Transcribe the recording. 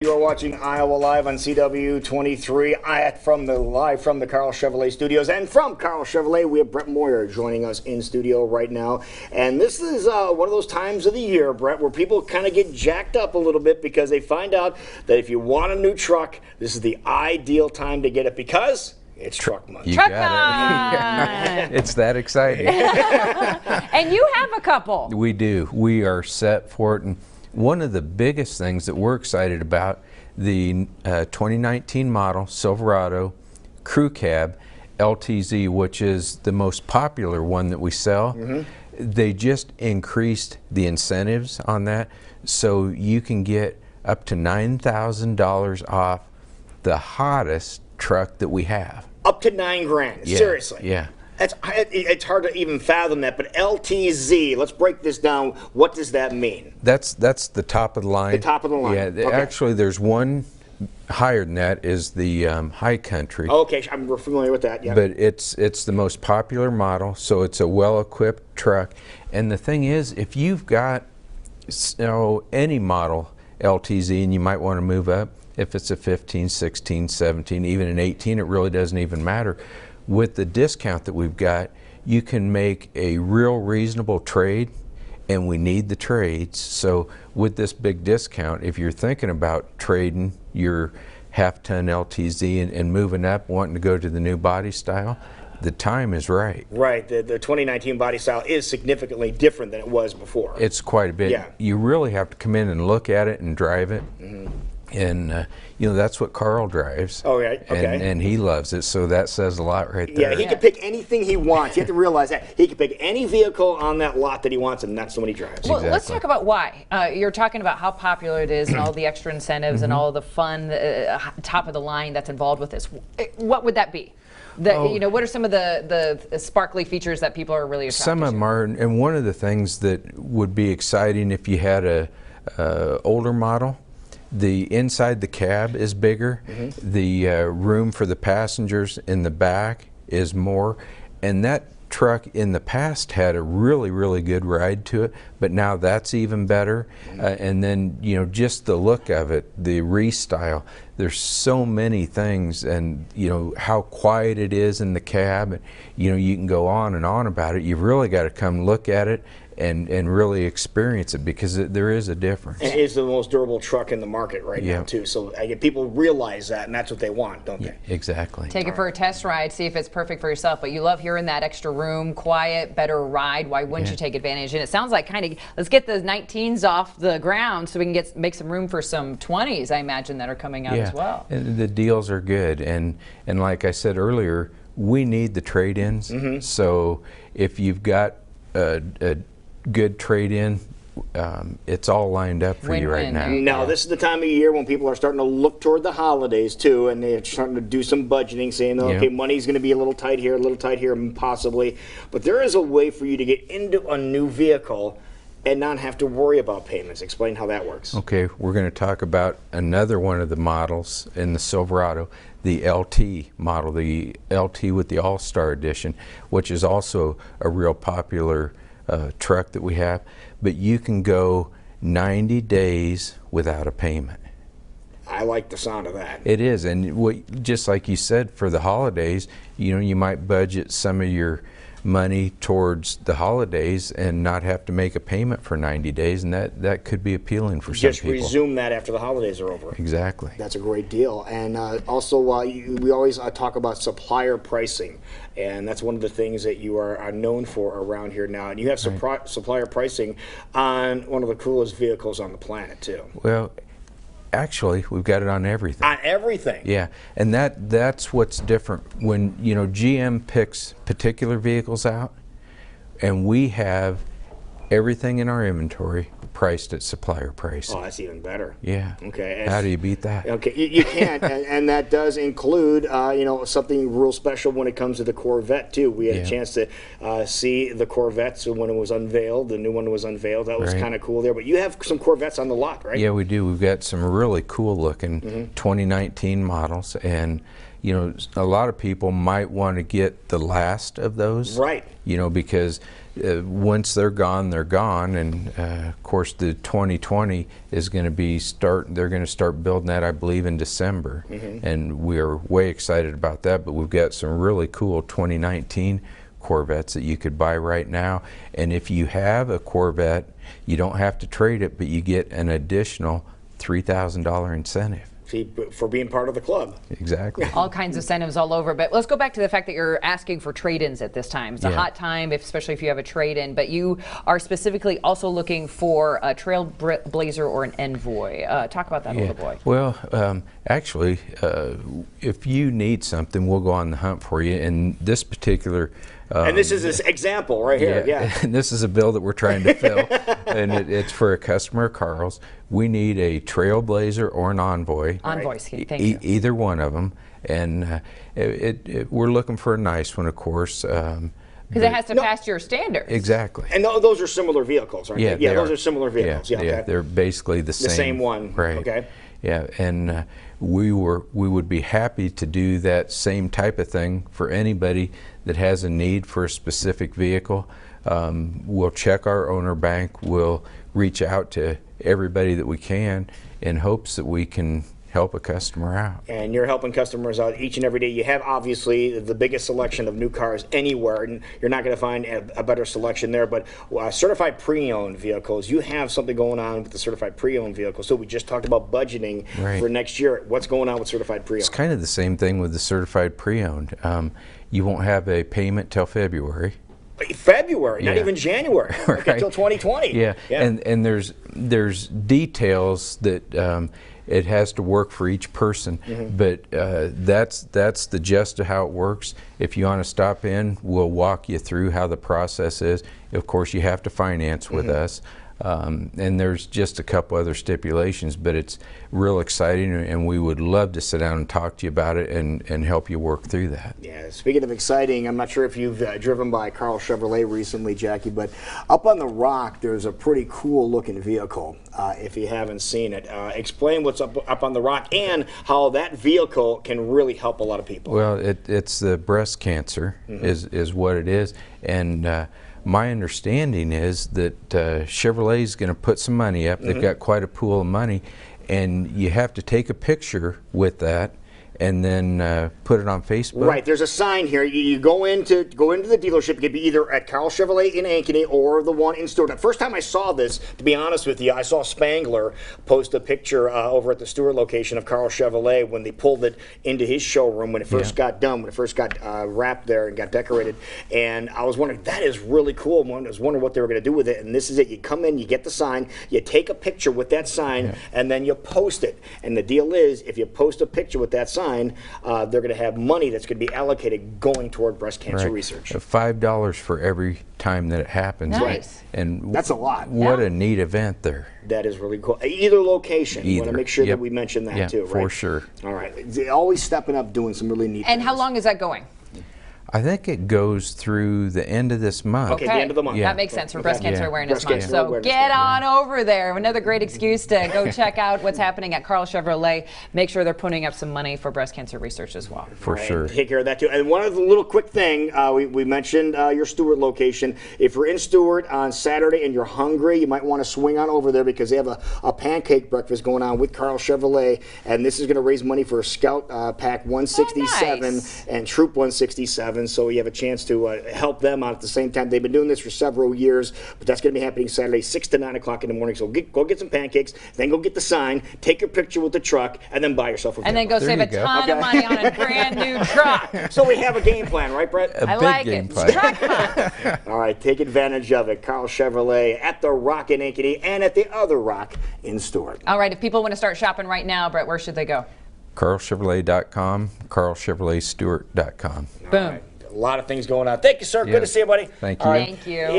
You are watching Iowa Live on CW23 live from the Karl Chevrolet studios. And from Karl Chevrolet, we have Brett Moyer joining us in studio right now. And this is one of those times of the year, Brett, where people kind of get jacked up a little bit because they find out that if you want a new truck, this is the ideal time to get it because it's truck month. You truck got it. It's that exciting. And you have a couple. We do. We are set for it. And one of the biggest things that we're excited about, the 2019 model Silverado Crew Cab LTZ, which is the most popular one that we sell. They just increased the incentives on that, so you can get up to $9,000 off the hottest truck that we have. Up to $9 grand, Yeah, seriously. Yeah. It's hard to even fathom that, but LTZ, let's break this down. What does that mean? That's the top of the line. The top of the line. Yeah, Okay. Actually there's one higher than that, is the High Country. Okay, I'm familiar with that, yeah. But it's the most popular model, so it's a well-equipped truck. And the thing is, if you've got any model LTZ and you might want to move up, if it's a 15, 16, 17, even an 18, it really doesn't even matter. With the discount that we've got, you can make a real reasonable trade, and we need the trades. So with this big discount, if you're thinking about trading your half-ton LTZ and moving up, wanting to go to the new body style, the time is right. Right, the 2019 body style is significantly different than it was before. It's quite a bit. Yeah. You really have to come in and look at it and drive it. And that's what Karl drives. Oh, right. Okay. And he loves it, so that says a lot right there. Yeah, he can pick anything he wants. You have to realize that. He can pick any vehicle on that lot that he wants, and that's the one he drives. Well, let's talk about why. You're talking about how popular it is and all the extra incentives and all the fun, top of the line that's involved with this. What would that be? What are some of the sparkly features that people are really attracted to? Some of them are, and one of the things that would be exciting if you had a older model, the inside the cab is bigger, the room for the passengers in the back is more, and that truck in the past had a really, really good ride to it, but now that's even better. And then, just the look of it, the restyle, there's so many things, and how quiet it is in the cab, and you can go on and on about it. You've really got to come look at it and really experience it, because there is a difference. And it is the most durable truck in the market right now, too. So people realize that, and that's what they want, don't they? Exactly. Take it for a test ride, see if it's perfect for yourself. But you love hearing that extra room, quiet, better ride. Why wouldn't you take advantage? And it sounds like let's get the 19s off the ground so we can make some room for some 20s, I imagine, that are coming out as well. And the deals are good. And like I said earlier, we need the trade-ins. So if you've got a good trade-in, it's all lined up for you right now. Now, this is the time of year when people are starting to look toward the holidays too, and they're starting to do some budgeting, saying, okay, money's going to be a little tight here, possibly. But there is a way for you to get into a new vehicle and not have to worry about payments. Explain how that works. Okay, we're going to talk about another one of the models in the Silverado, the LT model, the LT with the All-Star Edition, which is also a real popular truck that we have. But you can go 90 days without a payment. I like the sound of that. It is, and just like you said, for the holidays, you might budget some of your money towards the holidays and not have to make a payment for 90 days, and that could be appealing for some people. Just resume that after the holidays are over. Exactly. That's a great deal. And also, we always talk about supplier pricing, and that's one of the things that you are known for around here now. And you have supplier pricing on one of the coolest vehicles on the planet, too. Well, actually, we've got it on everything. On everything? Yeah, and that's what's different. When GM picks particular vehicles out, and we have everything in our inventory priced at supplier price. Oh, that's even better. Yeah. Okay. How do you beat that? Okay, you can't, and that does include, something real special when it comes to the Corvette too. We had a chance to see the Corvettes when it was unveiled. The new one was unveiled. That was kind of cool there. But you have some Corvettes on the lot, right? Yeah, we do. We've got some really cool looking 2019 models, and a lot of people might want to get the last of those. Right. Because once they're gone, and of course course, the 2020 is going to be they're going to start building that, I believe, in December. And we're way excited about that, but we've got some really cool 2019 Corvettes that you could buy right now. And if you have a Corvette, you don't have to trade it, but you get an additional $3,000 incentive. For being part of the club. Exactly. All kinds of incentives all over. But let's go back to the fact that you're asking for trade-ins at this time. It's a hot time, especially if you have a trade-in. But you are specifically also looking for a Trailblazer or an Envoy. Talk about that a little bit. Well, actually, if you need something, we'll go on the hunt for you. And this particular and this is this example right here. Yeah. And this is a bill that we're trying to fill, and it's for a customer of Karl's. We need a Trailblazer or an Envoy. Envoys, thank you. Either one of them, and we're looking for a nice one, of course. Because it has to pass your standards. Exactly. And those are similar vehicles, right? Yeah, those are similar vehicles. Yeah, okay. They're basically the same. The same one. Right. Okay. Yeah, and we would be happy to do that same type of thing for anybody that has a need for a specific vehicle. We'll check our owner bank. We'll reach out to everybody that we can in hopes that we can help a customer out. And you're helping customers out each and every day. You have obviously the biggest selection of new cars anywhere, and you're not going to find a better selection there. But certified pre-owned vehicles, you have something going on with the certified pre-owned vehicles. So we just talked about budgeting for next year. What's going on with certified pre-owned? It's kind of the same thing with the certified pre-owned. You won't have a payment till February. February, not even January, until 2020. Yeah. And there's details that it has to work for each person, but that's the gist of how it works. If you want to stop in, we'll walk you through how the process is. Of course, you have to finance with us. And there's just a couple other stipulations, but it's real exciting, and we would love to sit down and talk to you about it and help you work through that. Yeah, speaking of exciting, I'm not sure if you've driven by Karl Chevrolet recently, Jackie, but up on the Rock, there's a pretty cool looking vehicle, if you haven't seen it. Explain what's up on the Rock and how that vehicle can really help a lot of people. Well, it's the breast cancer is what it is, and my understanding is that Chevrolet is going to put some money up. They've got quite a pool of money, and you have to take a picture with that and then put it on Facebook. Right, there's a sign here. You go into the dealership. It could be either at Karl Chevrolet in Ankeny or the one in Stewart. The first time I saw this, to be honest with you, I saw Spangler post a picture over at the Stewart location of Karl Chevrolet when they pulled it into his showroom when it first got done, when it first got wrapped there and got decorated. And I was wondering, that is really cool. I was wondering what they were going to do with it. And this is it. You come in, you get the sign, you take a picture with that sign, and then you post it. And the deal is, if you post a picture with that sign, they're going to have money that's going to be allocated going toward breast cancer research. $5 for every time that it happens. Nice. And that's a lot. What a neat event there. That is really cool. Either location. You want to make sure that we mention that too, right? For sure. All right. They're always stepping up, doing some really neat things. And how long is that going? I think it goes through the end of this month. Okay, the end of the month. That makes sense for Breast Cancer Awareness Breast Month. Cancer So Awareness get Month. on over there. Another great excuse to go check out what's happening at Karl Chevrolet. Make sure they're putting up some money for breast cancer research as well. For sure. Take care of that too. And one other little quick thing, we mentioned your Stewart location. If you're in Stewart on Saturday and you're hungry, you might want to swing on over there because they have a pancake breakfast going on with Karl Chevrolet, and this is going to raise money for Scout Pack 167 and Troop 167. So you have a chance to help them out at the same time. They've been doing this for several years, but that's going to be happening Saturday, 6 to 9 o'clock in the morning. So go get some pancakes, then go get the sign, take your picture with the truck, and then buy yourself a vehicle. And then go save a ton of money on a brand new truck. So we have a game plan, right, Brett? I like it. Truck fun. All right, take advantage of it. Karl Chevrolet at the Rock in Ankeny and at the other Rock in Stewart. All right, if people want to start shopping right now, Brett, where should they go? KarlChevrolet.com, KarlChevroletStewart.com. Boom. A lot of things going on. Thank you, sir. Good to see you, buddy. Thank you. Thank you.